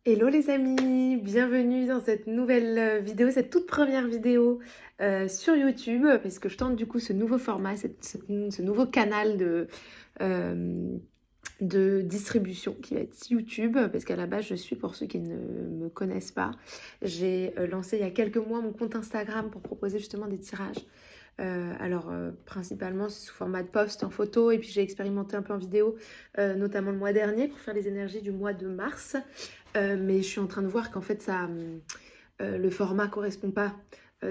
Hello les amis, bienvenue dans cette nouvelle vidéo, cette toute première vidéo sur YouTube, parce que je tente du coup ce nouveau format, ce nouveau canal de distribution qui va être YouTube, parce qu'à la base je suis, pour ceux qui ne me connaissent pas, j'ai lancé il y a quelques mois mon compte Instagram pour proposer justement des tirages. Principalement c'est sous format de post en photo, et puis j'ai expérimenté un peu en vidéo, notamment le mois dernier pour faire les énergies du mois de mars. Mais je suis en train de voir qu'en fait le format correspond pas.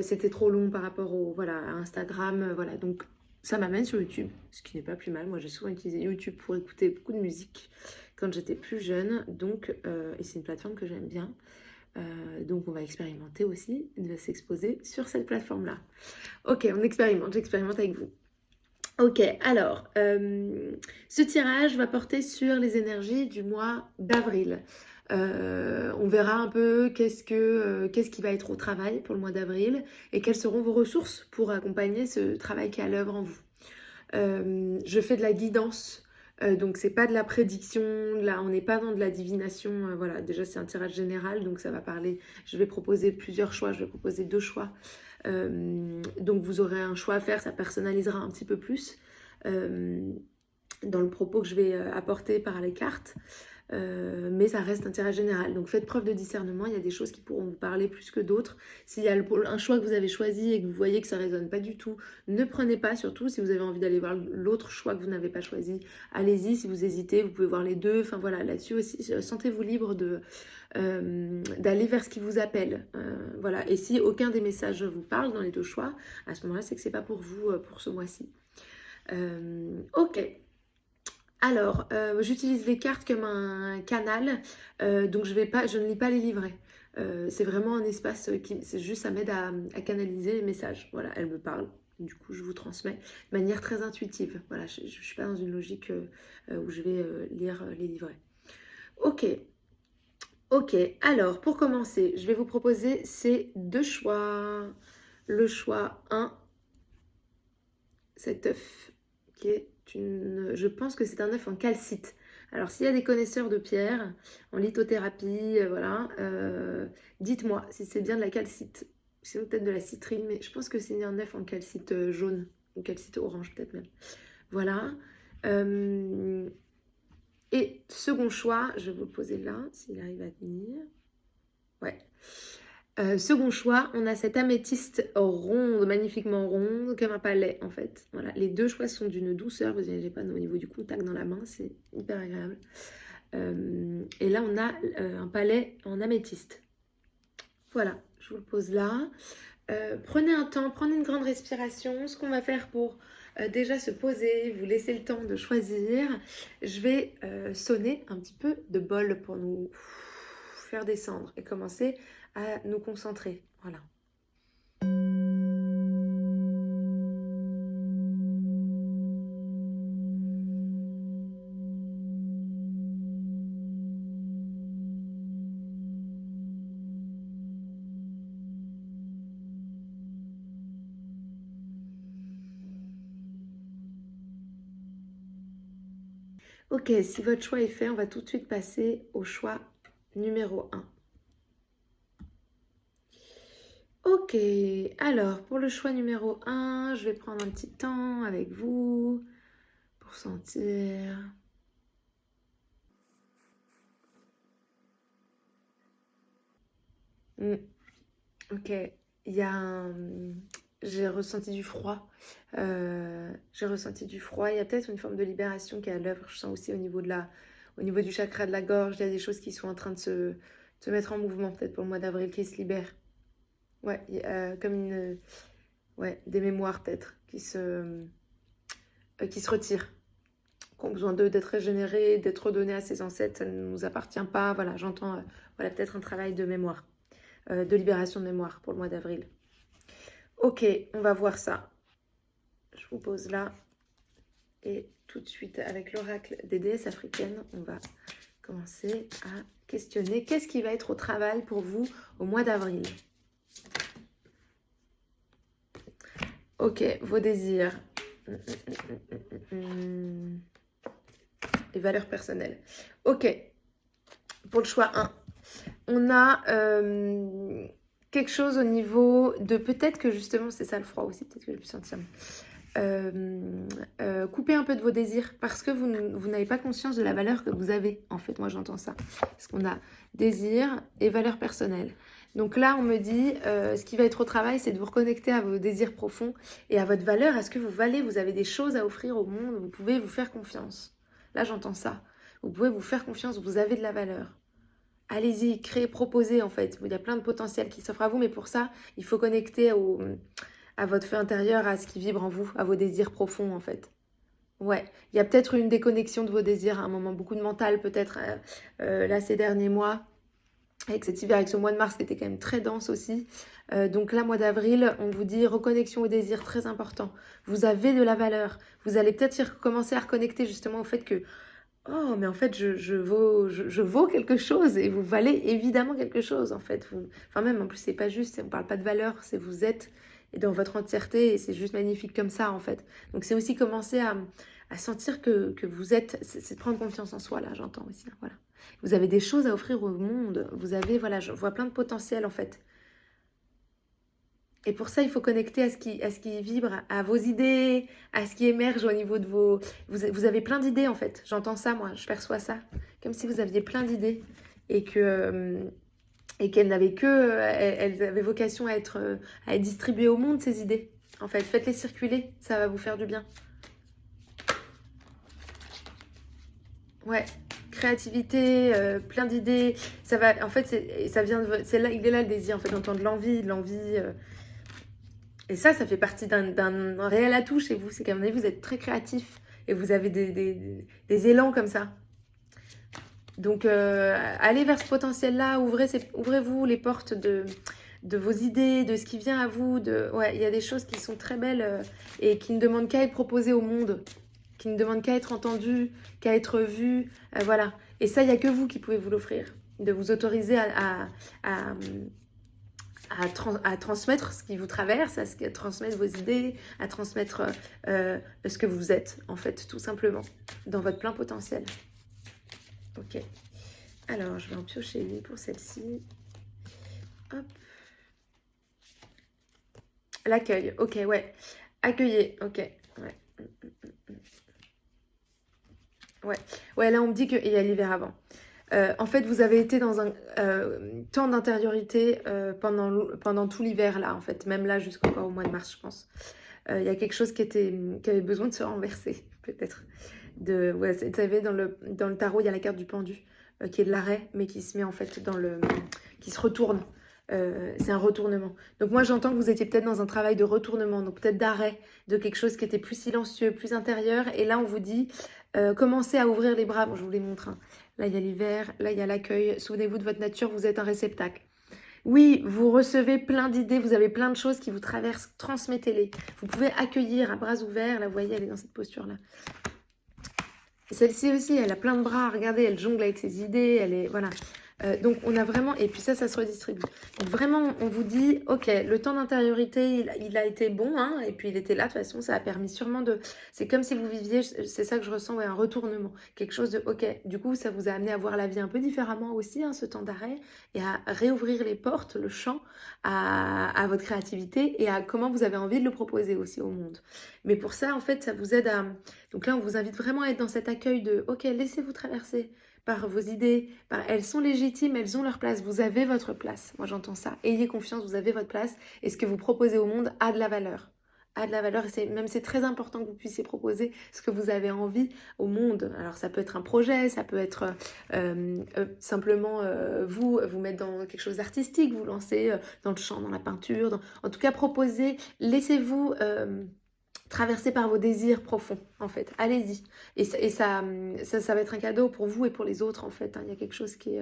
C'était trop long par rapport voilà, à Instagram. Voilà. Donc ça m'amène sur YouTube, ce qui n'est pas plus mal. Moi j'ai souvent utilisé YouTube pour écouter beaucoup de musique quand j'étais plus jeune. Et c'est une plateforme que j'aime bien. Donc on va expérimenter aussi de s'exposer sur cette plateforme-là. Ok, j'expérimente avec vous. Ok, alors, ce tirage va porter sur les énergies du mois d'avril. On verra un peu qu'est-ce qui va être au travail pour le mois d'avril et quelles seront vos ressources pour accompagner ce travail qui est à l'œuvre en vous. Je fais de la guidance, donc c'est pas de la prédiction, là on n'est pas dans de la divination, voilà, déjà c'est un tirage général, donc ça va parler, je vais proposer plusieurs choix, je vais proposer 2 choix. Donc vous aurez un choix à faire, ça personnalisera un petit peu plus dans le propos que je vais apporter par les cartes. Mais ça reste un tirage général. Donc faites preuve de discernement, il y a des choses qui pourront vous parler plus que d'autres. S'il y a un choix que vous avez choisi et que vous voyez que ça ne résonne pas du tout, ne prenez pas, surtout si vous avez envie d'aller voir l'autre choix que vous n'avez pas choisi. Allez-y, si vous hésitez, vous pouvez voir les deux. Enfin voilà, là-dessus aussi, sentez-vous libre d'aller vers ce qui vous appelle. Voilà. Et si aucun des messages vous parle dans les 2 choix, à ce moment-là, c'est que c'est pas pour vous pour ce mois-ci. Ok. Alors, j'utilise les cartes comme un canal, donc je ne lis pas les livrets. C'est vraiment un espace c'est juste, ça m'aide à canaliser les messages. Voilà, elles me parlent. Du coup, je vous transmets de manière très intuitive. Voilà, je ne suis pas dans une logique où je vais lire les livrets. Ok, ok. Alors, pour commencer, je vais vous proposer ces 2 choix. Le choix 1, cet œuf qui est je pense que c'est un œuf en calcite. Alors s'il y a des connaisseurs de pierre en lithothérapie, voilà, dites-moi si c'est bien de la calcite. Sinon peut-être de la citrine, mais je pense que c'est un œuf en calcite jaune ou calcite orange peut-être même. Voilà. Et second choix, je vais vous le poser là, s'il arrive à venir. Ouais. Second choix, on a cette améthyste ronde, magnifiquement ronde, comme un palais en fait. Voilà, les 2 choix sont d'une douceur, vous n'avez pas au niveau du contact dans la main, c'est hyper agréable. Et là, on a un palais en améthyste. Voilà, je vous le pose là. Prenez un temps, prenez une grande respiration. Ce qu'on va faire pour déjà se poser, vous laisser le temps de choisir, je vais sonner un petit peu de bol pour nous faire descendre et commencer à nous concentrer. Voilà. Ok, si votre choix est fait, on va tout de suite passer au choix numéro 1. Ok, alors pour le choix numéro 1, je vais prendre un petit temps avec vous pour sentir. Ok, il y a j'ai ressenti du froid. J'ai ressenti du froid. Il y a peut-être une forme de libération qui est à l'œuvre. Je sens aussi au niveau du chakra de la gorge, il y a des choses qui sont en train de se mettre en mouvement, peut-être pour le mois d'avril, qui se libèrent. Ouais, comme ouais, des mémoires peut-être qui se retirent, qui ont besoin d'être régénérées, d'être redonnées à ses ancêtres. Ça ne nous appartient pas. Voilà, j'entends voilà, peut-être un travail de mémoire, de libération de mémoire pour le mois d'avril. Ok, on va voir ça. Je vous pose là. Et tout de suite, avec l'oracle des déesses africaines, on va commencer à questionner qu'est-ce qui va être au travail pour vous au mois d'avril. Ok, vos désirs. Les valeurs personnelles. Ok, pour le choix 1. On a quelque chose au niveau de... Peut-être que justement, c'est ça le froid aussi, peut-être que je peux sentir. Coupez un peu de vos désirs parce que vous n'avez pas conscience de la valeur que vous avez. En fait, moi j'entends ça. Parce qu'on a désir et valeur personnelle. Donc là, on me dit, ce qui va être au travail, c'est de vous reconnecter à vos désirs profonds et à votre valeur, à ce que vous valez. Vous avez des choses à offrir au monde, vous pouvez vous faire confiance. Là, j'entends ça. Vous pouvez vous faire confiance, vous avez de la valeur. Allez-y, créez, proposez en fait. Il y a plein de potentiel qui s'offre à vous, mais pour ça, il faut connecter à votre feu intérieur, à ce qui vibre en vous, à vos désirs profonds en fait. Ouais, il y a peut-être une déconnexion de vos désirs à un moment, beaucoup de mental peut-être là ces derniers mois, avec cet hiver, avec ce mois de mars qui était quand même très dense aussi. Donc là, mois d'avril, on vous dit reconnexion aux désirs, très important. Vous avez de la valeur. Vous allez peut-être commencer à reconnecter justement au fait que oh, mais en fait, je vaux quelque chose et vous valez évidemment quelque chose en fait. Enfin même, en plus, c'est pas juste, on parle pas de valeur, c'est vous êtes et dans votre entièreté et c'est juste magnifique comme ça en fait. Donc c'est aussi commencer à sentir que vous êtes, c'est de prendre confiance en soi là, j'entends aussi, là, voilà. Vous avez des choses à offrir au monde, vous avez, voilà, je vois plein de potentiel en fait. Et pour ça, il faut connecter à ce qui vibre, à vos idées, à ce qui émerge au niveau de vos... Vous avez plein d'idées, en fait. J'entends ça, moi. Je perçois ça. Comme si vous aviez plein d'idées et et qu'elles n'avaient elles avaient vocation à être distribuées au monde, ces idées. En fait, faites-les circuler. Ça va vous faire du bien. Ouais. Créativité, plein d'idées. Ça va... En fait, ça vient de... C'est là, il est là le désir, en fait, d'entendre l'envie... Et ça fait partie d'un réel atout chez vous. C'est qu'à mon avis, vous êtes très créatif et vous avez des élans comme ça. Donc, allez vers ce potentiel-là. Ouvrez-vous les portes de vos idées, de ce qui vient à vous. Ouais, il y a des choses qui sont très belles et qui ne demandent qu'à être proposées au monde, qui ne demandent qu'à être entendues, qu'à être vues. Voilà. Et ça, il n'y a que vous qui pouvez vous l'offrir. De vous autoriser à transmettre ce qui vous traverse, à transmettre vos idées, à transmettre ce que vous êtes, en fait, tout simplement, dans votre plein potentiel. Ok. Alors, je vais en piocher une pour celle-ci. Hop. L'accueil, ok, ouais. Accueillez, ok, ouais. Ouais, là, on me dit qu'il y a l'hiver avant. En fait, vous avez été dans un temps d'intériorité pendant tout l'hiver, là, en fait. Même là, jusqu'au mois de mars, je pense. Il y a quelque chose qui avait besoin de se renverser, peut-être. Ouais, vous savez, dans le tarot, il y a la carte du pendu, qui est de l'arrêt, mais qui se met, en fait, qui se retourne. C'est un retournement. Donc moi, j'entends que vous étiez peut-être dans un travail de retournement, donc peut-être d'arrêt, de quelque chose qui était plus silencieux, plus intérieur. Et là, on vous dit, commencez à ouvrir les bras. Bon, je vous les montre, hein. Là, il y a l'hiver, là, il y a l'accueil. Souvenez-vous de votre nature, vous êtes un réceptacle. Oui, vous recevez plein d'idées, vous avez plein de choses qui vous traversent, transmettez-les. Vous pouvez accueillir à bras ouverts, là, vous voyez, elle est dans cette posture-là. Et celle-ci aussi, elle a plein de bras, regardez, elle jongle avec ses idées, elle est, voilà. Donc on a vraiment, et puis ça se redistribue. Donc vraiment, on vous dit, ok, le temps d'intériorité, il a été bon, hein, et puis il était là, de toute façon, ça a permis sûrement de... C'est comme si vous viviez, c'est ça que je ressens, ouais, un retournement, quelque chose de, ok, du coup, ça vous a amené à voir la vie un peu différemment aussi, hein, ce temps d'arrêt, et à réouvrir les portes, le champ, à votre créativité, et à comment vous avez envie de le proposer aussi au monde. Mais pour ça, en fait, ça vous aide à... Donc là, on vous invite vraiment à être dans cet accueil de, ok, laissez-vous traverser par vos idées, elles sont légitimes, elles ont leur place, vous avez votre place. Moi j'entends ça, ayez confiance, vous avez votre place et ce que vous proposez au monde a de la valeur. A de la valeur et c'est très important que vous puissiez proposer ce que vous avez envie au monde. Alors ça peut être un projet, ça peut être simplement vous mettre dans quelque chose d'artistique, vous lancer dans le chant, dans la peinture, en tout cas proposer, laissez-vous... traversé par vos désirs profonds, en fait. Allez-y. Et ça va être un cadeau pour vous et pour les autres, en fait. Hein. Il y a quelque chose qui est...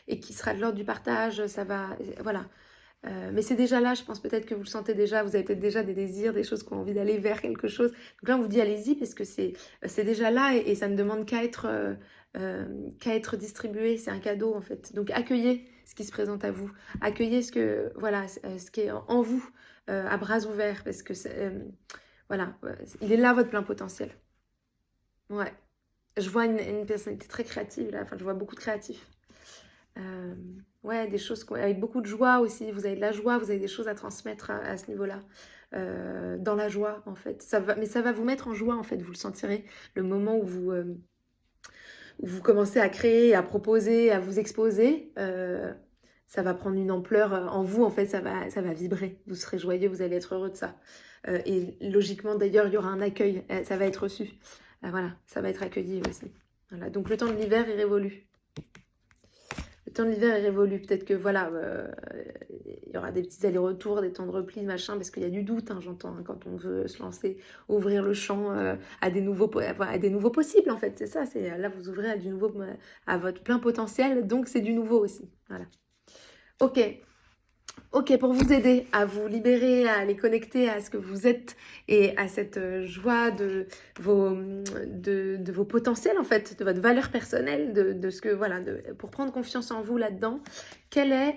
et qui sera de l'ordre du partage. Ça va... Voilà. Mais c'est déjà là, je pense peut-être que vous le sentez déjà. Vous avez peut-être déjà des désirs, des choses qui ont envie d'aller vers quelque chose. Donc là, on vous dit allez-y parce que c'est déjà là et ça ne demande qu'à être distribué. C'est un cadeau, en fait. Donc accueillez ce qui se présente à vous. Accueillez ce qui est en vous, à bras ouverts. Parce que... voilà, il est là votre plein potentiel. Ouais. Je vois une personnalité très créative là, enfin je vois beaucoup de créatifs. Ouais, des choses avec beaucoup de joie aussi. Vous avez de la joie, vous avez des choses à transmettre à ce niveau-là. Dans la joie, en fait. Mais ça va vous mettre en joie, en fait, vous le sentirez. Le moment où vous commencez à créer, à proposer, à vous exposer, ça va prendre une ampleur en vous, en fait, ça va vibrer. Vous serez joyeux, vous allez être heureux de ça. Et logiquement, d'ailleurs, il y aura un accueil, ça va être reçu. Voilà, ça va être accueilli aussi. Voilà, donc le temps de l'hiver est révolu. Le temps de l'hiver est révolu. Peut-être que voilà, il y aura des petits allers-retours, des temps de repli, machin, parce qu'il y a du doute, hein, j'entends, hein, quand on veut se lancer, ouvrir le champ à des nouveaux possibles, en fait. C'est ça, là vous ouvrez à du nouveau, à votre plein potentiel, donc c'est du nouveau aussi. Voilà. Ok, pour vous aider à vous libérer, à les connecter à ce que vous êtes et à cette joie de vos potentiels, en fait, de votre valeur personnelle, de ce que, voilà, pour prendre confiance en vous là-dedans, quel est...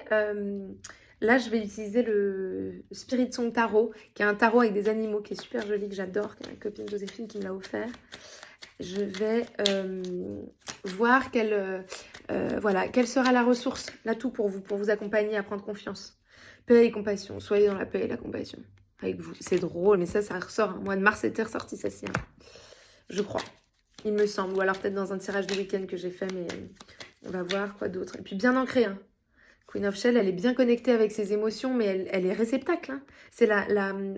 là, je vais utiliser le Spirit Song Tarot, qui est un tarot avec des animaux, qui est super joli, que j'adore, qui est ma copine Joséphine qui me l'a offert. Je vais voir voilà, quelle sera la ressource, l'atout pour vous accompagner à prendre confiance. Paix et compassion. Soyez dans la paix et la compassion avec vous. C'est drôle, mais ça ressort. Hein. Mois de mars, c'était ressorti, ça, c'est. Je crois. Il me semble. Ou alors peut-être dans un tirage de week-end que j'ai fait, mais on va voir quoi d'autre. Et puis bien ancré. Hein. Queen of Shell, elle est bien connectée avec ses émotions, mais elle est réceptacle. Hein. C'est la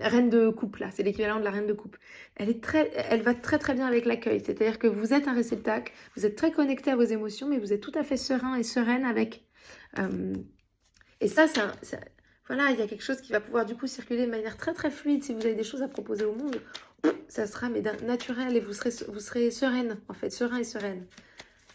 reine de coupe, là. C'est l'équivalent de la reine de coupe. Elle va très très bien avec l'accueil. C'est-à-dire que vous êtes un réceptacle, vous êtes très connecté à vos émotions, mais vous êtes tout à fait serein et sereine avec. Et ça, voilà, il y a quelque chose qui va pouvoir du coup circuler de manière très très fluide. Si vous avez des choses à proposer au monde, ça sera mais naturel et vous serez sereine, en fait, serein et sereine.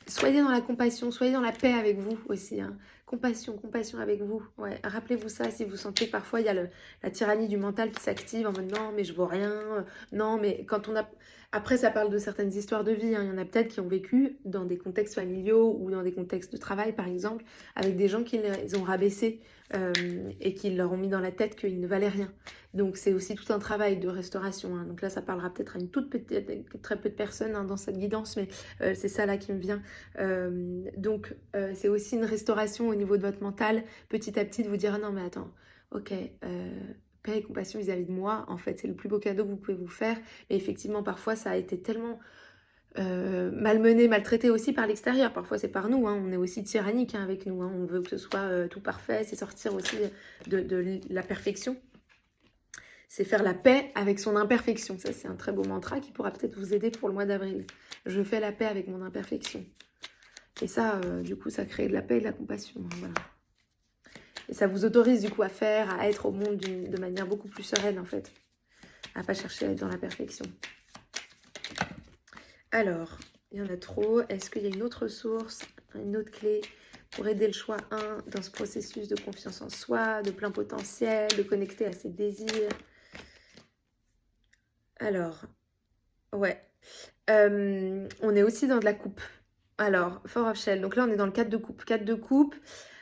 Soyez dans la compassion, soyez dans la paix avec vous aussi. Hein. Compassion avec vous. Ouais. Rappelez-vous ça si vous sentez que parfois il y a la tyrannie du mental qui s'active en mode non mais je vaux rien, non mais quand on a... Après ça parle de certaines histoires de vie, hein. Il y en a peut-être qui ont vécu dans des contextes familiaux ou dans des contextes de travail par exemple, avec des gens qui les ont rabaissés et qui leur ont mis dans la tête qu'ils ne valaient rien. Donc c'est aussi tout un travail de restauration. Hein. Donc là ça parlera peut-être à une toute petite, très peu de personnes hein, dans cette guidance, mais c'est ça là qui me vient. Donc c'est aussi une restauration au niveau de votre mental, petit à petit de vous dire ah non mais attends, ok, paix et compassion vis-à-vis de moi, en fait c'est le plus beau cadeau que vous pouvez vous faire, mais effectivement parfois ça a été tellement malmené, maltraité aussi par l'extérieur, parfois c'est par nous, hein. On est aussi tyrannique hein, avec nous, hein. On veut que ce soit tout parfait, c'est sortir aussi de la perfection. C'est faire la paix avec son imperfection. Ça, c'est un très beau mantra qui pourra peut-être vous aider pour le mois d'avril. Je fais la paix avec mon imperfection. Et ça, du coup, ça crée de la paix et de la compassion. Voilà. Et ça vous autorise, du coup, à être au monde de manière beaucoup plus sereine, en fait. À pas chercher à être dans la perfection. Alors, il y en a trop. Est-ce qu'il y a une autre source, une autre clé pour aider le choix 1 dans ce processus de confiance en soi, de plein potentiel, de connecter à ses désirs? Alors, ouais. On est aussi dans de la coupe. Alors, Four of Shell. Donc là, on est dans le 4 de coupe. 4 de coupe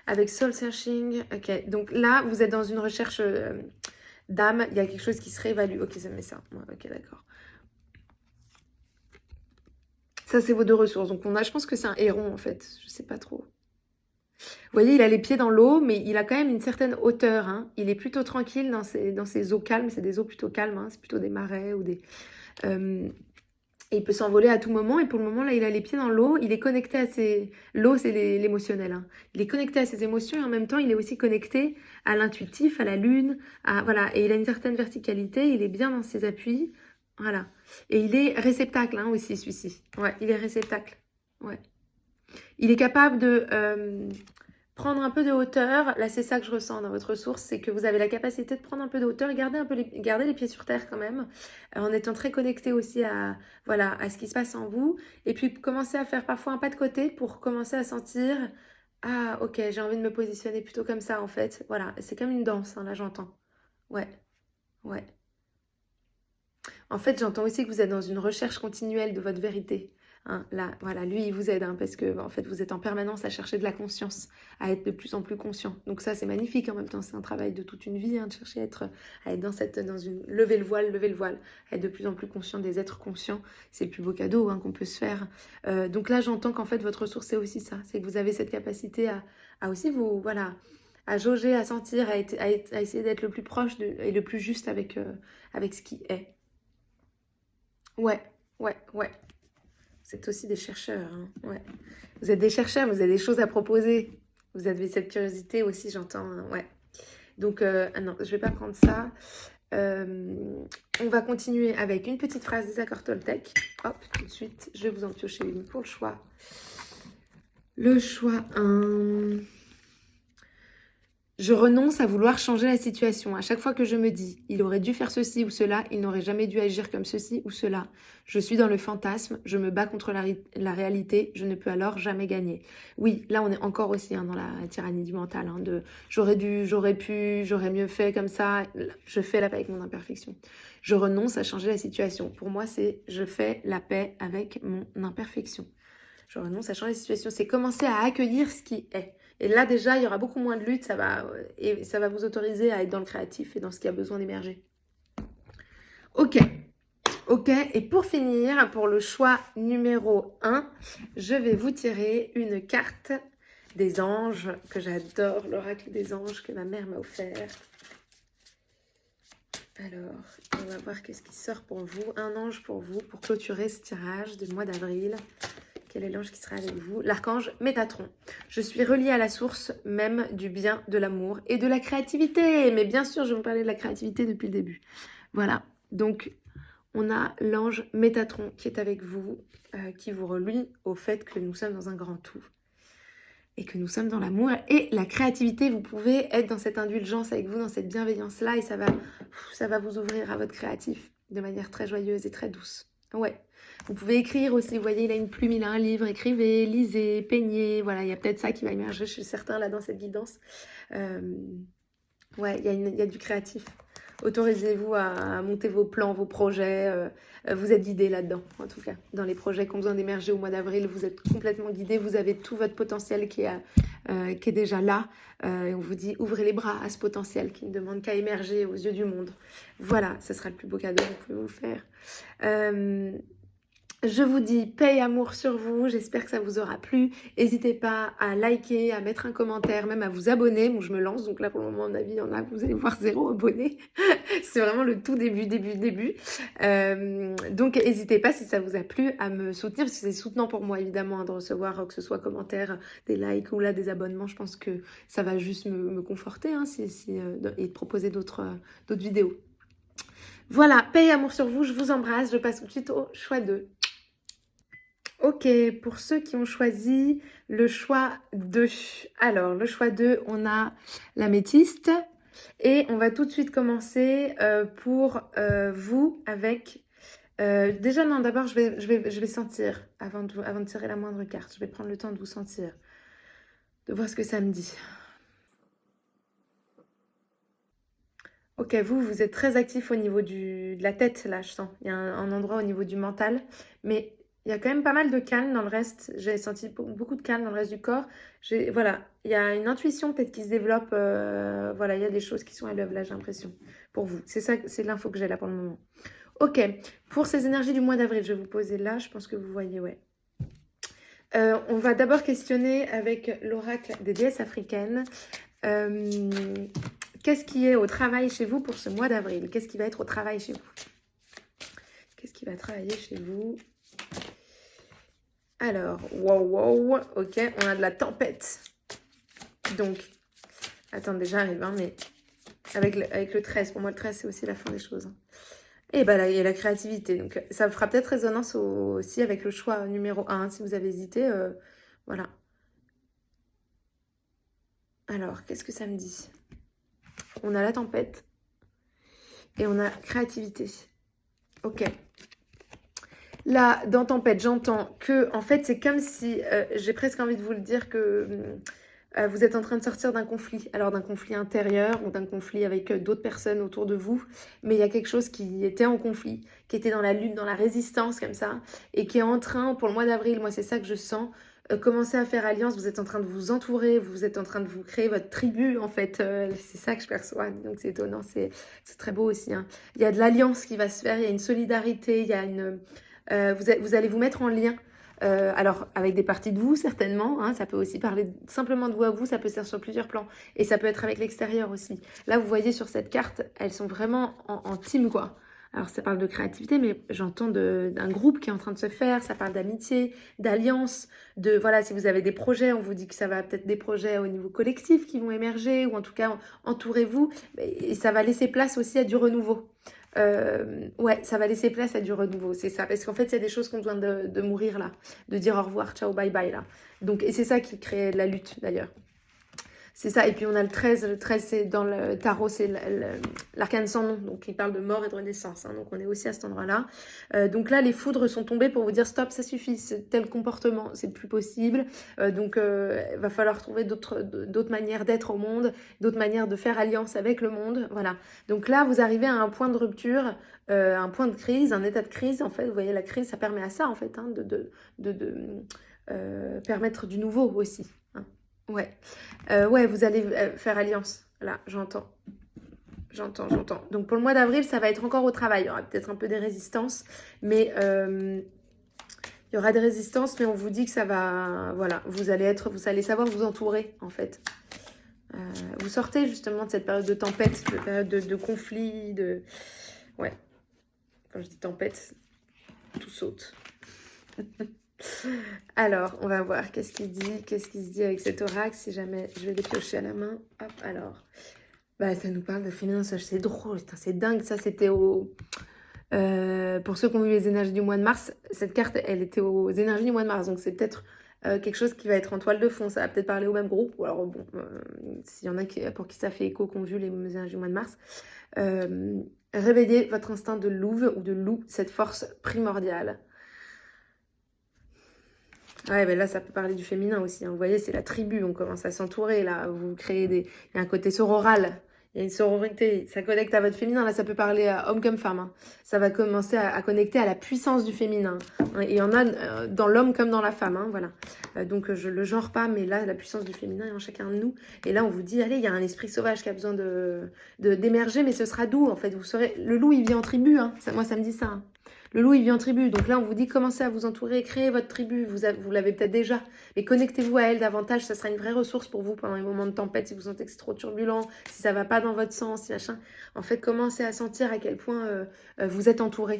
avec Soul Searching. Ok, donc là, vous êtes dans une recherche d'âme. Il y a quelque chose qui se réévalue. Ok, ça me met ça. Ouais, ok, d'accord. Ça, c'est vos deux ressources. Donc, je pense que c'est un héron, en fait. Je sais pas trop. Vous voyez, il a les pieds dans l'eau, mais il a quand même une certaine hauteur. Hein. Il est plutôt tranquille dans ces eaux calmes. C'est des eaux plutôt calmes. Hein. C'est plutôt des marais ou des... et il peut s'envoler à tout moment. Et pour le moment, là, il a les pieds dans l'eau. Il est connecté à ses... L'eau, c'est l'émotionnel. Hein. Il est connecté à ses émotions et en même temps, il est aussi connecté à l'intuitif, à la lune. Voilà. Et il a une certaine verticalité. Il est bien dans ses appuis. Voilà. Et il est réceptacle hein, aussi, celui-ci. Ouais, il est réceptacle. Ouais. Il est capable de prendre un peu de hauteur. Là, c'est ça que je ressens dans votre ressource, c'est que vous avez la capacité de prendre un peu de hauteur et garder les pieds sur terre quand même, en étant très connecté aussi à ce qui se passe en vous. Et puis, commencer à faire parfois un pas de côté pour commencer à sentir « Ah, ok, j'ai envie de me positionner plutôt comme ça, en fait. » Voilà, c'est comme une danse, hein, là, j'entends. Ouais, ouais. En fait, j'entends aussi que vous êtes dans une recherche continuelle de votre vérité. Hein. Là, voilà, lui, il vous aide hein, parce que en fait, vous êtes en permanence à chercher de la conscience, à être de plus en plus conscient. Donc ça, c'est magnifique en même temps. C'est un travail de toute une vie, hein, de chercher à être dans une lever le voile, à être de plus en plus conscient des êtres conscients. C'est le plus beau cadeau hein, qu'on peut se faire. Donc là, j'entends qu'en fait, votre ressource, c'est aussi ça. C'est que vous avez cette capacité à aussi vous, voilà, à jauger, à sentir, à essayer d'être le plus proche et le plus juste avec ce qui est. Ouais, ouais, ouais. Vous êtes aussi des chercheurs. Hein, ouais. Vous êtes des chercheurs, vous avez des choses à proposer. Vous avez cette curiosité aussi, j'entends. Hein, ouais. Donc, ah non, je vais pas prendre ça. On va continuer avec une petite phrase des accords Toltec. Hop, tout de suite, je vais vous en piocher une pour le choix. Le choix 1. Je renonce à vouloir changer la situation. À chaque fois que je me dis « il aurait dû faire ceci ou cela, il n'aurait jamais dû agir comme ceci ou cela », je suis dans le fantasme, je me bats contre la réalité, je ne peux alors jamais gagner. Oui, là on est encore aussi hein, dans la tyrannie du mental, hein, de « j'aurais dû, j'aurais pu, j'aurais mieux fait comme ça », je fais la paix avec mon imperfection. Je renonce à changer la situation. Pour moi, c'est « je fais la paix avec mon imperfection ». Je renonce à changer la situation. C'est commencer à accueillir ce qui est. Et là, déjà, il y aura beaucoup moins de lutte. Et ça va vous autoriser à être dans le créatif et dans ce qui a besoin d'émerger. Ok. Ok. Et pour finir, pour le choix numéro 1, je vais vous tirer une carte des anges que j'adore, l'oracle des anges que ma mère m'a offert. Alors, on va voir qu'est-ce qui sort pour vous. Un ange pour vous, pour clôturer ce tirage du mois d'avril. Quel est l'ange qui sera avec vous? L'archange Métatron. Je suis reliée à la source même du bien, de l'amour et de la créativité. Mais bien sûr, je vais vous parler de la créativité depuis le début. Voilà. Donc, on a l'ange Métatron qui est avec vous, qui vous relie au fait que nous sommes dans un grand tout. Et que nous sommes dans l'amour. Et la créativité, vous pouvez être dans cette indulgence avec vous, dans cette bienveillance-là. Et ça va vous ouvrir à votre créatif de manière très joyeuse et très douce. Ouais. Vous pouvez écrire aussi, vous voyez, il a une plume, il a un livre, écrivez, lisez, peignez, voilà, il y a peut-être ça qui va émerger chez certains là dans cette guidance. Ouais, il y a du créatif. Autorisez-vous à monter vos plans, vos projets, vous êtes guidés là-dedans, en tout cas. Dans les projets qui ont besoin d'émerger au mois d'avril, vous êtes complètement guidés, vous avez tout votre potentiel qui est déjà là. Et on vous dit, ouvrez les bras à ce potentiel qui ne demande qu'à émerger aux yeux du monde. Voilà, ce sera le plus beau cadeau que vous pouvez vous faire. Je vous dis paix et amour sur vous, j'espère que ça vous aura plu. N'hésitez pas à liker, à mettre un commentaire, même à vous abonner. Bon, je me lance, donc là pour le moment, à mon avis, il y en a, vous allez voir 0 abonnés. C'est vraiment le tout début. Donc n'hésitez pas si ça vous a plu à me soutenir, parce que c'est soutenant pour moi évidemment hein, de recevoir que ce soit commentaires, des likes ou là des abonnements. Je pense que ça va juste me conforter hein, et de proposer d'autres vidéos. Voilà, paix et amour sur vous, je vous embrasse. Je passe tout de suite au choix 2. Ok, pour ceux qui ont choisi le choix 2. Alors, le choix 2, on a l'améthyste. Et on va tout de suite commencer pour vous avec... déjà, non, d'abord, je vais sentir avant de tirer la moindre carte. Je vais prendre le temps de vous sentir, de voir ce que ça me dit. Ok, vous êtes très actif au niveau de la tête, là, je sens. Il y a un endroit au niveau du mental, mais il y a quand même pas mal de calme dans le reste. J'ai senti beaucoup de calme dans le reste du corps. Voilà, il y a une intuition peut-être qui se développe. Voilà, il y a des choses qui sont à l'œuvre, là, j'ai l'impression, pour vous. C'est ça, c'est l'info que j'ai là pour le moment. Ok, pour ces énergies du mois d'avril, je vais vous poser là, je pense que vous voyez, ouais. On va d'abord questionner avec l'oracle des déesses africaines. Qu'est-ce qui est au travail chez vous pour ce mois d'avril? Qu'est-ce qui va être au travail chez vous? Qu'est-ce qui va travailler chez vous? Alors, wow, ok, on a de la tempête. Donc, attendez, j'arrive, hein, mais avec le 13, pour moi le 13 c'est aussi la fin des choses. Hein. Et bah là, il y a la créativité, donc ça fera peut-être résonance aussi avec le choix numéro 1, si vous avez hésité, voilà. Alors, qu'est-ce que ça me dit? On a la tempête et on a créativité. Ok. Là, dans tempête, j'entends que, en fait, c'est comme si, j'ai presque envie de vous le dire que Vous êtes en train de sortir d'un conflit, alors d'un conflit intérieur ou d'un conflit avec d'autres personnes autour de vous, mais il y a quelque chose qui était en conflit, qui était dans la lutte, dans la résistance comme ça, et qui est en train, pour le mois d'avril, moi c'est ça que je sens, commencer à faire alliance, vous êtes en train de vous entourer, vous êtes en train de vous créer votre tribu en fait, c'est ça que je perçois, donc c'est étonnant, c'est très beau aussi, hein. Il y a de l'alliance qui va se faire, il y a une solidarité, il y a une... vous allez vous mettre en lien. Alors, avec des parties de vous, certainement, hein, ça peut aussi parler simplement de vous à vous, ça peut se faire sur plusieurs plans. Et ça peut être avec l'extérieur aussi. Là, vous voyez sur cette carte, elles sont vraiment en team, quoi. Alors, ça parle de créativité, mais j'entends d'un groupe qui est en train de se faire, ça parle d'amitié, d'alliance, de, voilà, si vous avez des projets, on vous dit que ça va peut-être des projets au niveau collectif qui vont émerger, ou en tout cas, entourez-vous, et ça va laisser place aussi à du renouveau. Ouais, ça va laisser place à du renouveau, c'est ça. Parce qu'en fait, il y a des choses qui ont besoin de mourir là, de dire au revoir, ciao, bye bye là. Donc, et c'est ça qui crée la lutte d'ailleurs. C'est ça. Et puis on a le 13. Le 13, c'est dans le tarot, c'est l'arcane sans nom. Donc il parle de mort et de renaissance. Hein, donc on est aussi à cet endroit-là. Donc là, les foudres sont tombées pour vous dire stop, ça suffit. Tel comportement, c'est plus possible. Donc il va falloir trouver d'autres manières d'être au monde, d'autres manières de faire alliance avec le monde. Voilà. Donc là, vous arrivez à un point de rupture, un point de crise, un état de crise. En fait, vous voyez, la crise, ça permet à ça, en fait, hein, permettre du nouveau aussi. Hein. Ouais. Ouais, vous allez faire alliance. Là, j'entends. J'entends. Donc pour le mois d'avril, ça va être encore au travail. Il y aura peut-être un peu des résistances, mais il y aura des résistances, mais on vous dit que ça va... Voilà, vous allez savoir vous entourer, en fait. Vous sortez justement de cette période de tempête, de période de conflit, de... Ouais. Quand je dis tempête, tout saute. Alors, on va voir qu'est-ce qu'il dit, qu'est-ce qui se dit avec cet oracle, si jamais je vais les piocher à la main. Hop, alors. Bah, ça nous parle de féminin, c'est drôle, c'est dingue, ça c'était au... pour ceux qui ont vu les énergies du mois de mars, cette carte, elle était aux énergies du mois de mars, donc c'est peut-être quelque chose qui va être en toile de fond, ça va peut-être parler au même groupe, ou alors bon, s'il y en a pour qui ça fait écho, qui ont vu les énergies du mois de mars. Réveillez votre instinct de louve ou de loup, cette force primordiale. Ouais, ben là, ça peut parler du féminin aussi. Hein. Vous voyez, c'est la tribu, on commence à s'entourer, là. Vous créez des... Il y a un côté sororal, il y a une sororité. Ça connecte à votre féminin. Là, ça peut parler à homme comme femme. Hein. Ça va commencer à connecter à la puissance du féminin. Hein. Et il y en a dans l'homme comme dans la femme. Hein, voilà. Donc, je le genre pas, mais là, la puissance du féminin est en chacun de nous. Et là, on vous dit, allez, il y a un esprit sauvage qui a besoin d'émerger, mais ce sera doux, en fait. Vous serez... Le loup, il vit en tribu. Hein. Moi, ça me dit ça. Hein. Le loup, il vit en tribu. Donc là, on vous dit, commencez à vous entourer, créez votre tribu. Vous l'avez peut-être déjà. Mais connectez-vous à elle davantage. Ça sera une vraie ressource pour vous pendant les moments de tempête. Si vous sentez que c'est trop turbulent, si ça ne va pas dans votre sens, si machin. En fait, commencez à sentir à quel point vous êtes entouré.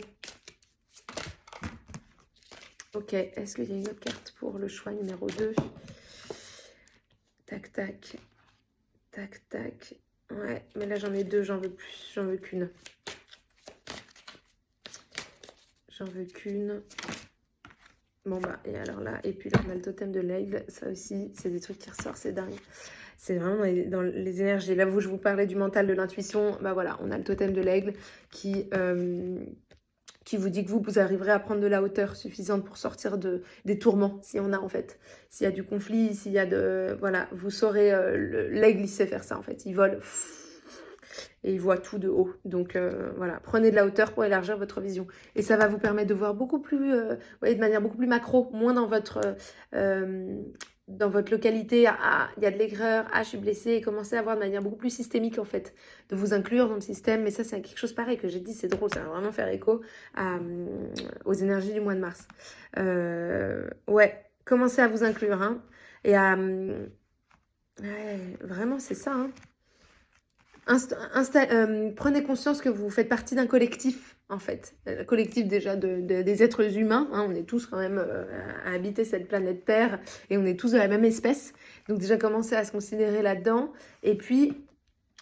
Ok. Est-ce qu'il y a une autre carte pour le choix numéro 2? Tac, tac. Tac, tac. Ouais, mais là, j'en ai deux. J'en veux plus. J'en veux qu'une. J'en veux qu'une. Bon bah, et alors là, et puis là, on a le totem de l'aigle. Ça aussi, c'est des trucs qui ressortent, c'est dingue. C'est vraiment dans les énergies. Là, je vous parlais du mental, de l'intuition. Bah voilà, on a le totem de l'aigle qui vous dit que vous arriverez à prendre de la hauteur suffisante pour sortir des tourments, si on a en fait. S'il y a du conflit, s'il y a de... Voilà, vous saurez... l'aigle, il sait faire ça en fait. Il vole... Et il voit tout de haut. Donc voilà, prenez de la hauteur pour élargir votre vision. Et ça va vous permettre de voir beaucoup plus, de manière beaucoup plus macro, moins dans votre localité. Ah, il y a de l'aigreur, ah, je suis blessée. Et commencer à voir de manière beaucoup plus systémique en fait, de vous inclure dans le système. Mais ça, c'est quelque chose pareil que j'ai dit, c'est drôle, ça va vraiment faire écho aux énergies du mois de mars. Ouais, commencez à vous inclure. Hein, et à... ouais, vraiment, c'est ça, hein. Prenez conscience que vous faites partie d'un collectif, en fait. Collectif déjà des êtres humains. Hein, on est tous quand même à habiter cette planète Terre et on est tous de la même espèce. Donc déjà, commencez à se considérer là-dedans. Et puis,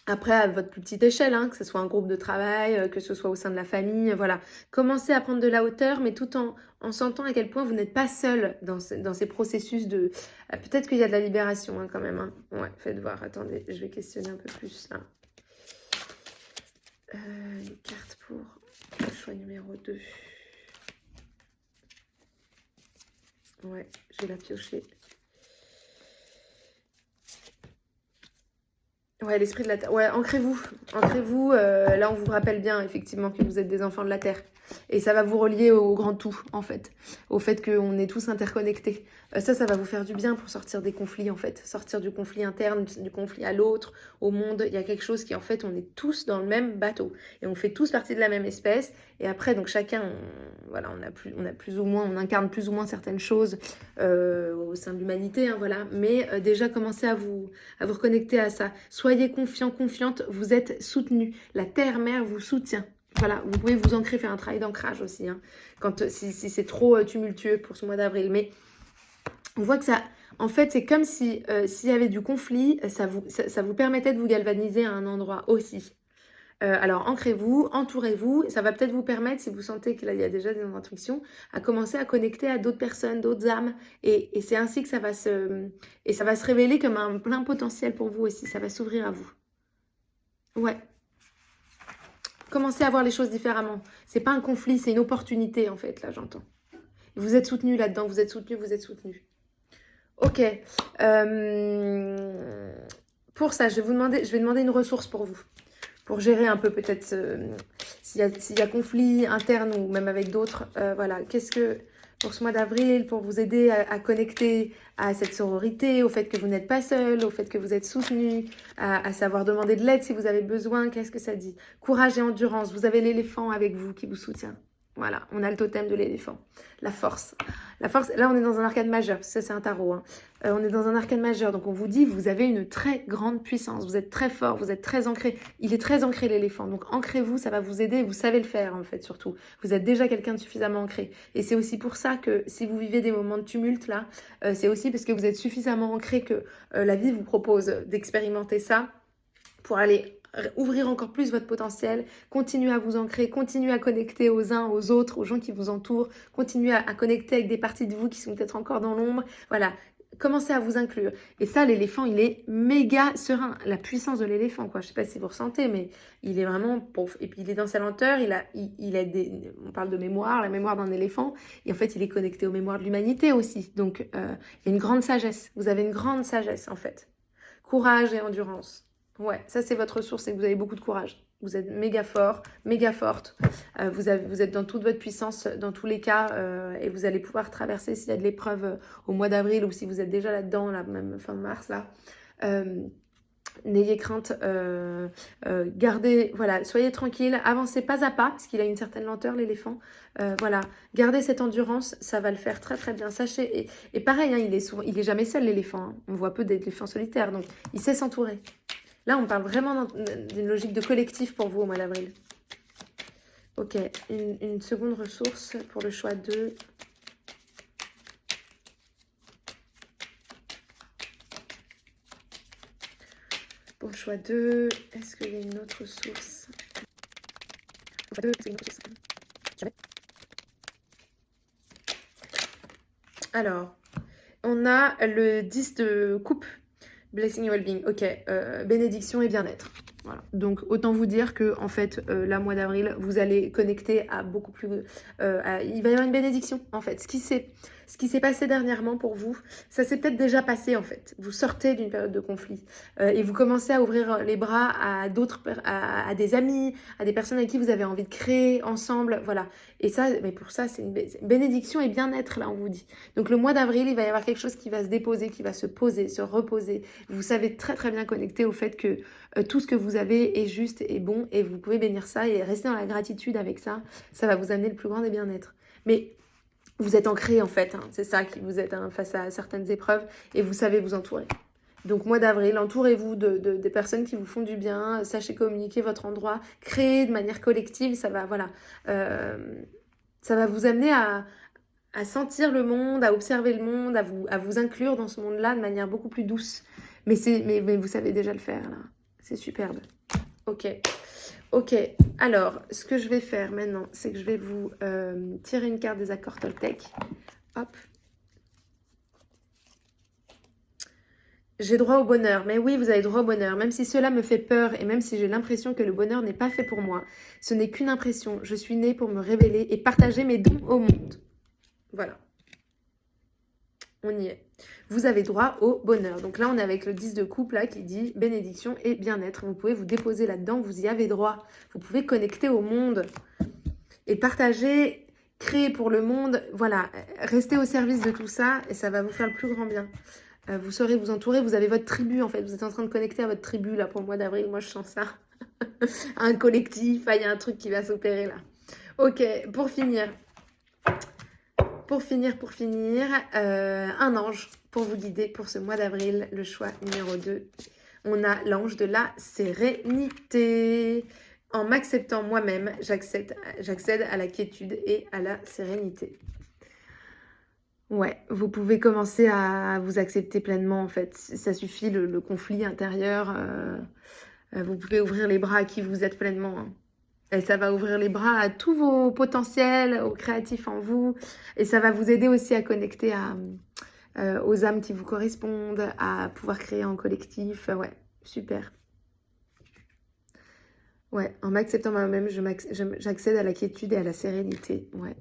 après, à votre plus petite échelle, hein, que ce soit un groupe de travail, que ce soit au sein de la famille, voilà. Commencez à prendre de la hauteur, mais tout en sentant à quel point vous n'êtes pas seul dans ces processus de... Peut-être qu'il y a de la libération hein, quand même. Hein. Ouais, faites voir. Attendez, je vais questionner un peu plus là. Une carte pour le choix numéro 2. Ouais, je vais la piocher. Ouais, l'esprit de la Terre. Ouais, ancrez-vous. Ancrez-vous. Là, on vous rappelle bien, effectivement, que vous êtes des enfants de la Terre. Et ça va vous relier au grand tout, en fait. Au fait qu'on est tous interconnectés. Ça va vous faire du bien pour sortir des conflits, en fait. Sortir du conflit interne, du conflit à l'autre, au monde. Il y a quelque chose qui, en fait, on est tous dans le même bateau. Et on fait tous partie de la même espèce. Et après, donc, chacun, voilà, on a plus ou moins, on incarne plus ou moins certaines choses au sein de l'humanité, hein, voilà. Mais déjà, commencez à vous reconnecter à ça. Soyez confiants, confiantes, vous êtes soutenus. La Terre-Mère vous soutient. Voilà, vous pouvez vous ancrer, faire un travail d'ancrage aussi, hein, si c'est trop tumultueux pour ce mois d'avril. Mais on voit que ça, en fait, c'est comme si s'il y avait du conflit, ça vous permettait de vous galvaniser à un endroit aussi. Alors, ancrez-vous, entourez-vous. Ça va peut-être vous permettre, si vous sentez qu'il y a déjà des intuitions, à commencer à connecter à d'autres personnes, d'autres âmes. Et c'est ainsi que ça va se révéler comme un plein potentiel pour vous aussi. Ça va s'ouvrir à vous. Ouais. Commencez à voir les choses différemment. C'est pas un conflit, c'est une opportunité, en fait, là, j'entends. Vous êtes soutenu là-dedans, vous êtes soutenu, vous êtes soutenu. Ok. Pour ça, je vais demander une ressource pour vous. Pour gérer un peu peut-être s'il y a conflit interne ou même avec d'autres. Voilà, qu'est-ce que pour ce mois d'avril, pour vous aider à connecter à cette sororité, au fait que vous n'êtes pas seul, au fait que vous êtes soutenu, à savoir demander de l'aide si vous avez besoin, qu'est-ce que ça dit? Courage et endurance, vous avez l'éléphant avec vous qui vous soutient. Voilà, on a le totem de l'éléphant. La force. La force, là on est dans un arcane majeur, ça c'est un tarot. Hein. On est dans un arcane majeur, donc on vous dit, vous avez une très grande puissance, vous êtes très fort, vous êtes très ancré. Il est très ancré l'éléphant, donc ancrez-vous, ça va vous aider, vous savez le faire en fait surtout. Vous êtes déjà quelqu'un de suffisamment ancré. Et c'est aussi pour ça que si vous vivez des moments de tumulte là, c'est aussi parce que vous êtes suffisamment ancré que la vie vous propose d'expérimenter ça pour aller ouvrir encore plus votre potentiel, continuer à vous ancrer, continuer à connecter aux uns, aux autres, aux gens qui vous entourent, continuer à connecter avec des parties de vous qui sont peut-être encore dans l'ombre. Voilà, commencez à vous inclure. Et ça, l'éléphant, il est méga serein. La puissance de l'éléphant, quoi. Je sais pas si vous ressentez, mais il est vraiment pauvre. Et puis, il est dans sa lenteur, on parle de mémoire, la mémoire d'un éléphant. Et en fait, il est connecté aux mémoires de l'humanité aussi. Donc, il y a une grande sagesse. Vous avez une grande sagesse, en fait. Courage et endurance. Ouais, ça c'est votre ressource, c'est que vous avez beaucoup de courage. Vous êtes méga fort, méga forte. Vous êtes dans toute votre puissance dans tous les cas et vous allez pouvoir traverser s'il y a de l'épreuve au mois d'avril ou si vous êtes déjà là-dedans, là, même fin mars, là. N'ayez crainte, gardez, voilà, soyez tranquille, avancez pas à pas, parce qu'il a une certaine lenteur, l'éléphant. Voilà, gardez cette endurance, ça va le faire très très bien. Sachez, et pareil, hein, il est jamais seul l'éléphant. Hein. On voit peu d'éléphants solitaires, donc il sait s'entourer. Là, on parle vraiment d'une logique de collectif pour vous au mois d'avril. Ok, une seconde ressource pour le choix 2. Pour le choix 2, est-ce qu'il y a une autre ressource? Alors, on a le 10 de coupe. Blessing et well-being, ok. Bénédiction et bien-être. Voilà. Donc, autant vous dire que, en fait, là, mois d'avril, vous allez connecter à beaucoup plus... il va y avoir une bénédiction, en fait. Ce qui s'est passé dernièrement pour vous, ça s'est peut-être déjà passé, en fait. Vous sortez d'une période de conflit et vous commencez à ouvrir les bras à d'autres, à des amis, à des personnes avec qui vous avez envie de créer ensemble, voilà. Et ça, mais pour ça, c'est une bénédiction et bien-être, là, on vous dit. Donc, le mois d'avril, il va y avoir quelque chose qui va se déposer, qui va se poser, se reposer. Vous savez très, très bien connecter au fait que tout ce que vous avez est juste et bon et vous pouvez bénir ça et rester dans la gratitude avec ça. Ça va vous amener le plus grand des bien-être. Mais vous êtes ancré en fait, hein, c'est ça qui vous êtes face à certaines épreuves et vous savez vous entourer. Donc mois d'avril, entourez-vous des personnes qui vous font du bien, sachez communiquer votre endroit, créer de manière collective, ça va, voilà, ça va vous amener à sentir le monde, à observer le monde, à vous inclure dans ce monde-là de manière beaucoup plus douce. Mais vous savez déjà le faire là, c'est superbe. Ok. Ok, alors, ce que je vais faire maintenant, c'est que je vais vous tirer une carte des accords Toltec. Hop. J'ai droit au bonheur. Mais oui, vous avez droit au bonheur. Même si cela me fait peur et même si j'ai l'impression que le bonheur n'est pas fait pour moi, ce n'est qu'une impression. Je suis née pour me révéler et partager mes dons au monde. Voilà. On y est. Vous avez droit au bonheur. Donc là, on est avec le 10 de coupe là, qui dit bénédiction et bien-être. Vous pouvez vous déposer là-dedans, vous y avez droit. Vous pouvez connecter au monde et partager, créer pour le monde. Voilà, restez au service de tout ça et ça va vous faire le plus grand bien. Vous saurez vous entourer, vous avez votre tribu en fait. Vous êtes en train de connecter à votre tribu là pour le mois d'avril. Moi, je sens ça. Un collectif, il y a un truc qui va s'opérer là. Ok, pour finir, un ange pour vous guider pour ce mois d'avril, le choix numéro 2. On a l'ange de la sérénité. En m'acceptant moi-même, j'accède à la quiétude et à la sérénité. Ouais, vous pouvez commencer à vous accepter pleinement en fait. Ça suffit le conflit intérieur. Vous pouvez ouvrir les bras à qui vous êtes pleinement. Hein. Et ça va ouvrir les bras à tous vos potentiels, aux créatifs en vous. Et ça va vous aider aussi à connecter aux âmes qui vous correspondent, à pouvoir créer en collectif. Ouais, super. Ouais, en m'acceptant moi-même, j'accède à la quiétude et à la sérénité. Ouais.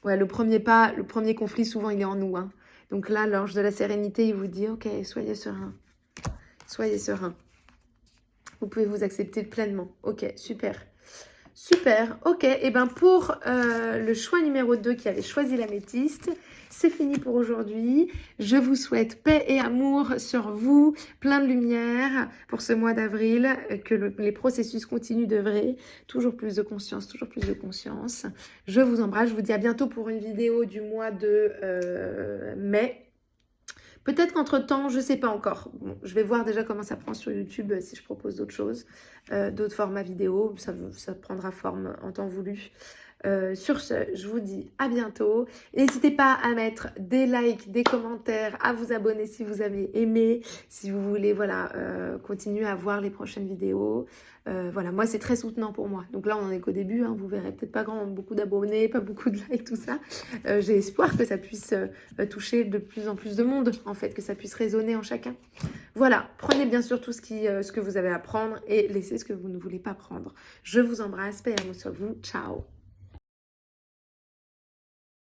Ouais, le premier conflit, souvent, il est en nous. Hein. Donc là, l'ange de la sérénité, il vous dit, ok, soyez serein. Soyez serein. Vous pouvez vous accepter pleinement. Ok, super. Super, ok, et bien pour le choix numéro 2 qui avait choisi l'améthyste, c'est fini pour aujourd'hui. Je vous souhaite paix et amour sur vous, plein de lumière pour ce mois d'avril, que les processus continuent d'œuvrer, toujours plus de conscience, toujours plus de conscience. Je vous embrasse, je vous dis à bientôt pour une vidéo du mois de mai. Peut-être qu'entre-temps, je ne sais pas encore. Bon, je vais voir déjà comment ça prend sur YouTube si je propose d'autres choses, d'autres formats vidéo. Ça prendra forme en temps voulu. Sur ce, je vous dis à bientôt. N'hésitez pas à mettre des likes, des commentaires, à vous abonner si vous avez aimé, si vous voulez continuer à voir les prochaines vidéos. Voilà, moi c'est très soutenant pour moi. Donc là on en est qu'au début, hein, vous verrez peut-être pas beaucoup d'abonnés, pas beaucoup de likes, tout ça. J'ai espoir que ça puisse toucher de plus en plus de monde, en fait, que ça puisse résonner en chacun. Voilà, prenez bien sûr tout ce que vous avez à prendre et laissez ce que vous ne voulez pas prendre. Je vous embrasse, paix et amour sur vous, ciao.